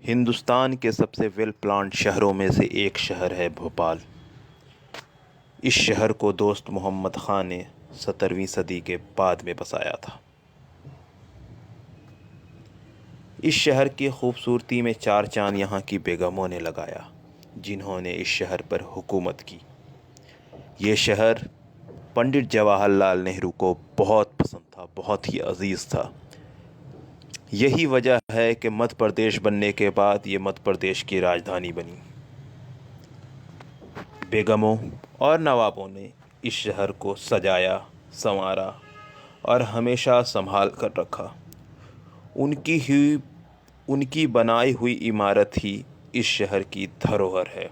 ہندوستان کے سب سے well planned شہروں میں سے ایک شہر ہے بھوپال۔ اس شہر کو دوست محمد خان نے 17ویں صدی کے بعد میں بسایا تھا۔ اس شہر کی خوبصورتی میں چار چاند یہاں کی بیگموں نے لگایا، جنہوں نے اس شہر پر حکومت کی۔ یہ شہر پنڈت جواہر لال نہرو کو بہت پسند تھا، بہت ہی عزیز تھا۔ یہی وجہ ہے کہ مدھیہ پردیش بننے کے بعد یہ مدھیہ پردیش کی راجدھانی بنی۔ بیگموں اور نوابوں نے اس شہر کو سجایا، سنوارا اور ہمیشہ سنبھال کر رکھا۔ ان کی بنائی ہوئی عمارت ہی اس شہر کی دھروہر ہے،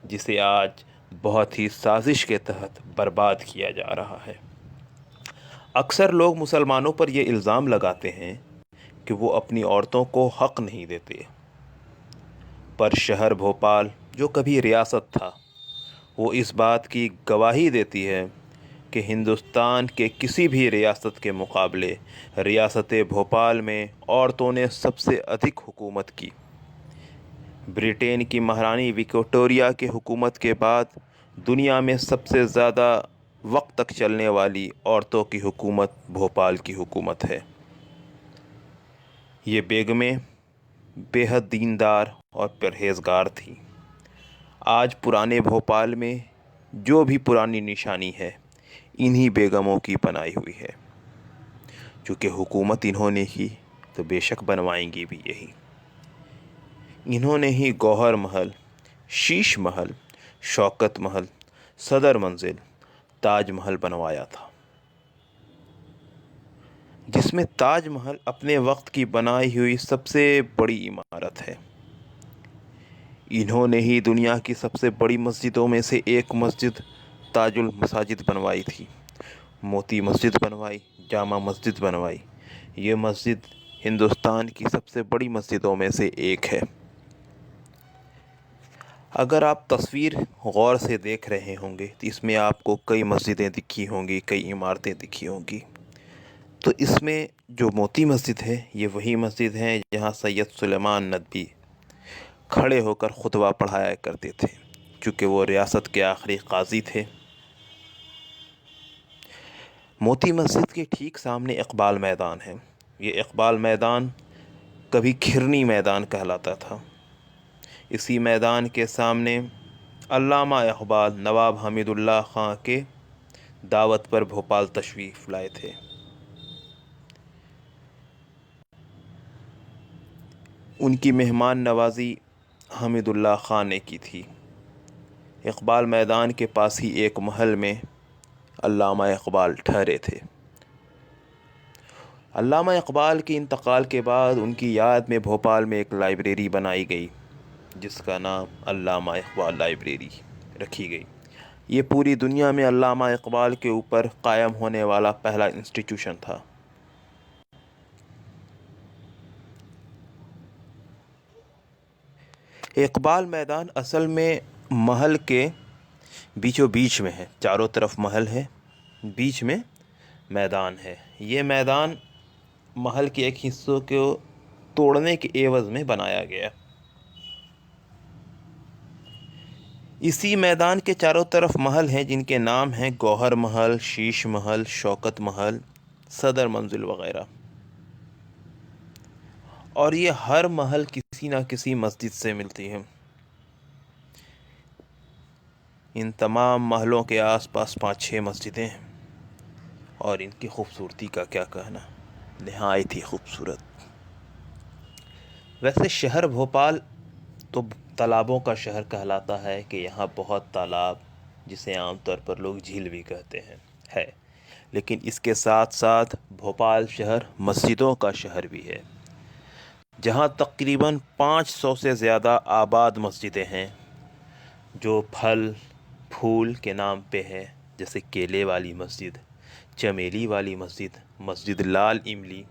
جسے آج بہت ہی سازش کے تحت برباد کیا جا رہا ہے۔ اکثر لوگ مسلمانوں پر یہ الزام لگاتے ہیں کہ وہ اپنی عورتوں کو حق نہیں دیتے، پر شہر بھوپال جو کبھی ریاست تھا، وہ اس بات کی گواہی دیتی ہے کہ ہندوستان کے کسی بھی ریاست کے مقابلے ریاست بھوپال میں عورتوں نے سب سے ادھک حکومت کی۔ برطانیہ کی مہارانی وکٹوریہ کی حکومت کے بعد دنیا میں سب سے زیادہ وقت تک چلنے والی عورتوں کی حکومت بھوپال کی حکومت ہے۔ یہ بیگمیں بے حد دیندار اور پرہیزگار تھیں۔ آج پرانے بھوپال میں جو بھی پرانی نشانی ہے، انہی بیگموں کی بنائی ہوئی ہے۔ چونکہ حکومت انہوں نے ہی تو بے شک بنوائیں گی بھی یہی۔ انہوں نے ہی گوہر محل، شیش محل، شوکت محل، صدر منزل، تاج محل بنوایا تھا، جس میں تاج محل اپنے وقت کی بنائی ہوئی سب سے بڑی عمارت ہے۔ انہوں نے ہی دنیا کی سب سے بڑی مسجدوں میں سے ایک مسجد تاج المساجد بنوائی تھی۔ موتی مسجد بنوائی، جامع مسجد بنوائی۔ یہ مسجد ہندوستان کی سب سے بڑی مسجدوں میں سے ایک ہے۔ اگر آپ تصویر غور سے دیکھ رہے ہوں گے تو اس میں آپ کو کئی مسجدیں دکھی ہوں گی، کئی عمارتیں دکھی ہوں گی۔ تو اس میں جو موتی مسجد ہے، یہ وہی مسجد ہے جہاں سید سلیمان ندوی کھڑے ہو کر خطبہ پڑھایا کرتے تھے، چونکہ وہ ریاست کے آخری قاضی تھے۔ موتی مسجد کے ٹھیک سامنے اقبال میدان ہے۔ یہ اقبال میدان کبھی کھرنی میدان کہلاتا تھا۔ اسی میدان کے سامنے علامہ اقبال نواب حمید اللہ خان کے دعوت پر بھوپال تشریف لائے تھے۔ ان کی مہمان نوازی حمید اللہ خان نے کی تھی۔ اقبال میدان کے پاس ہی ایک محل میں علامہ اقبال ٹھہرے تھے۔ علامہ اقبال کے انتقال کے بعد ان کی یاد میں بھوپال میں ایک لائبریری بنائی گئی، جس کا نام علامہ اقبال لائبریری رکھی گئی۔ یہ پوری دنیا میں علامہ اقبال کے اوپر قائم ہونے والا پہلا انسٹیٹیوشن تھا۔ اقبال میدان اصل میں محل کے بیچوں بیچ میں ہے۔ چاروں طرف محل ہے، بیچ میں میدان ہے۔ یہ میدان محل کے ایک حصوں کو توڑنے کے عوض میں بنایا گیا۔ اسی میدان کے چاروں طرف محل ہیں جن کے نام ہیں گوہر محل، شیش محل، شوکت محل، صدر منزل وغیرہ۔ اور یہ ہر محل کسی نہ کسی مسجد سے ملتی ہے۔ ان تمام محلوں کے آس پاس 5-6 مسجدیں ہیں، اور ان کی خوبصورتی کا کیا کہنا، نہایت ہی خوبصورت۔ ویسے شہر بھوپال تو تالابوں کا شہر کہلاتا ہے کہ یہاں بہت تالاب، جسے عام طور پر لوگ جھیل بھی کہتے ہیں، ہے۔ لیکن اس کے ساتھ ساتھ بھوپال شہر مسجدوں کا شہر بھی ہے، جہاں تقریباً 500 سے زیادہ آباد مسجدیں ہیں، جو پھل پھول کے نام پہ ہے، جیسے کیلے والی مسجد، چمیلی والی مسجد، مسجد لال املی۔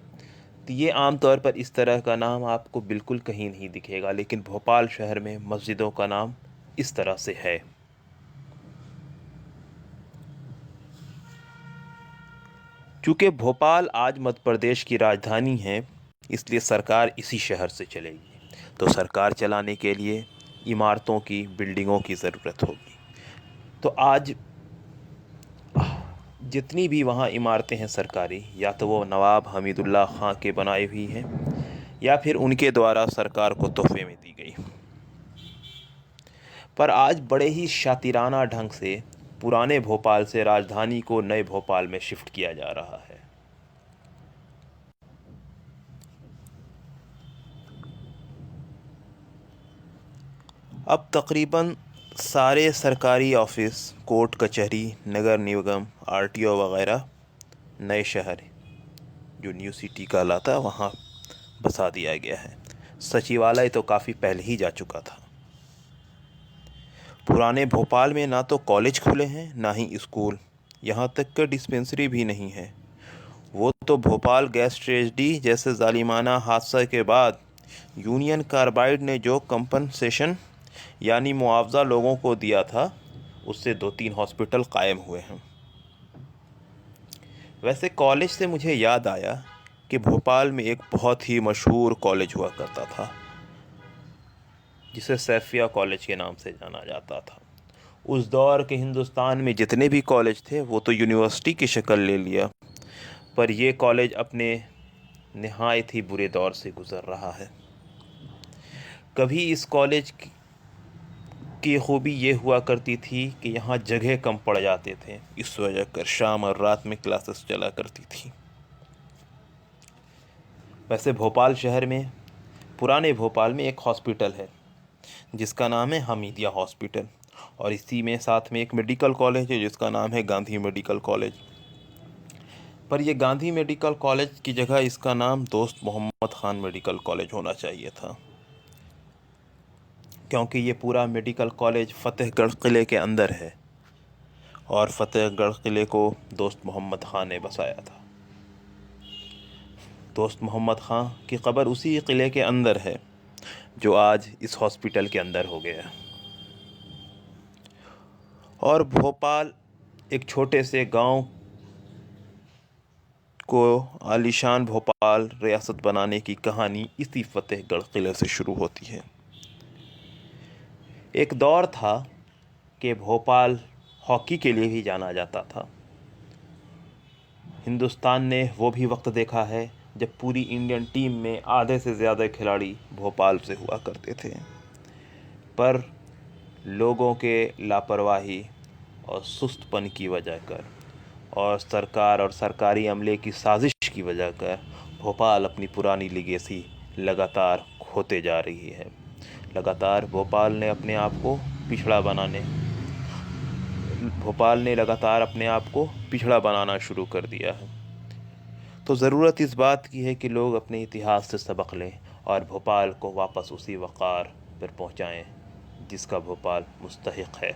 تو یہ عام طور پر اس طرح کا نام آپ کو بالکل کہیں نہیں دکھے گا، لیکن بھوپال شہر میں مسجدوں کا نام اس طرح سے ہے۔ چونکہ بھوپال آج مدھیہ پردیش کی راجدھانی ہے، اس لیے سرکار اسی شہر سے چلے گی۔ تو سرکار چلانے کے لیے عمارتوں کی، بلڈنگوں کی ضرورت ہوگی۔ تو آج جتنی بھی وہاں عمارتیں ہیں سرکاری، یا تو وہ نواب حمید اللہ خان کے بنائی ہوئی ہیں یا پھر ان کے دوارا سرکار کو تحفے میں دی گئی، پر آج بڑے ہی شاطرانہ ڈھنگ سے پرانے بھوپال سے راجدھانی کو نئے بھوپال میں شفٹ کیا جا رہا ہے۔ اب تقریباً سارے سرکاری آفس، کورٹ کچہری، نگر نگم، RTO وغیرہ نئے شہر جو نیو سٹی کہلاتا وہاں بسا دیا گیا ہے۔ سچیوالیہ تو کافی پہلے ہی جا چکا تھا۔ پرانے بھوپال میں نہ تو کالج کھلے ہیں، نہ ہی اسکول، یہاں تک کہ ڈسپنسری بھی نہیں ہے۔ وہ تو بھوپال گیس ٹریجڈی جیسے ظالمانہ حادثہ کے بعد یونین کاربائڈ نے جو کمپنسیشن یعنی معاوضہ لوگوں کو دیا تھا، اس سے 2-3 ہاسپٹل قائم ہوئے ہیں۔ ویسے کالج سے مجھے یاد آیا کہ بھوپال میں ایک بہت ہی مشہور کالج ہوا کرتا تھا جسے سیفیہ کالج کے نام سے جانا جاتا تھا۔ اس دور کے ہندوستان میں جتنے بھی کالج تھے وہ تو یونیورسٹی کی شکل لے لیا، پر یہ کالج اپنے نہایت ہی برے دور سے گزر رہا ہے۔ کبھی اس کالج کی خوبی یہ ہوا کرتی تھی کہ یہاں جگہ کم پڑ جاتے تھے، اس وجہ کر شام اور رات میں کلاسز چلا کرتی تھی۔ ویسے بھوپال شہر میں، پرانے بھوپال میں ایک ہاسپٹل ہے جس کا نام ہے حمیدیہ ہاسپٹل، اور اسی میں ساتھ میں ایک میڈیکل کالج ہے جس کا نام ہے گاندھی میڈیکل کالج۔ پر یہ گاندھی میڈیکل کالج کی جگہ اس کا نام دوست محمد خان میڈیکل کالج ہونا چاہیے تھا، کیونکہ یہ پورا میڈیکل کالج فتح گڑھ قلعے کے اندر ہے، اور فتح گڑھ قلعے کو دوست محمد خان نے بسایا تھا۔ دوست محمد خان کی قبر اسی قلعے کے اندر ہے جو آج اس ہاسپٹل کے اندر ہو گیا۔ اور بھوپال ایک چھوٹے سے گاؤں کو عالیشان بھوپال ریاست بنانے کی کہانی اسی فتح گڑھ قلعے سے شروع ہوتی ہے۔ ایک دور تھا کہ بھوپال ہاکی کے لیے بھی جانا جاتا تھا۔ ہندوستان نے وہ بھی وقت دیکھا ہے جب پوری انڈین ٹیم میں آدھے سے زیادہ کھلاڑی بھوپال سے ہوا کرتے تھے، پر لوگوں کے لاپرواہی اور سست پن کی وجہ کر اور سرکار اور سرکاری عملے کی سازش کی وجہ کر بھوپال اپنی پرانی لیگیسی لگاتار کھوتے جا رہی ہے۔ لگاتار بھوپال نے لگاتار اپنے آپ کو پچھڑا بنانا شروع کر دیا ہے۔ تو ضرورت اس بات کی ہے کہ لوگ اپنے اتہاس سے سبق لیں اور بھوپال کو واپس اسی وقار پر پہنچائیں جس کا بھوپال مستحق ہے۔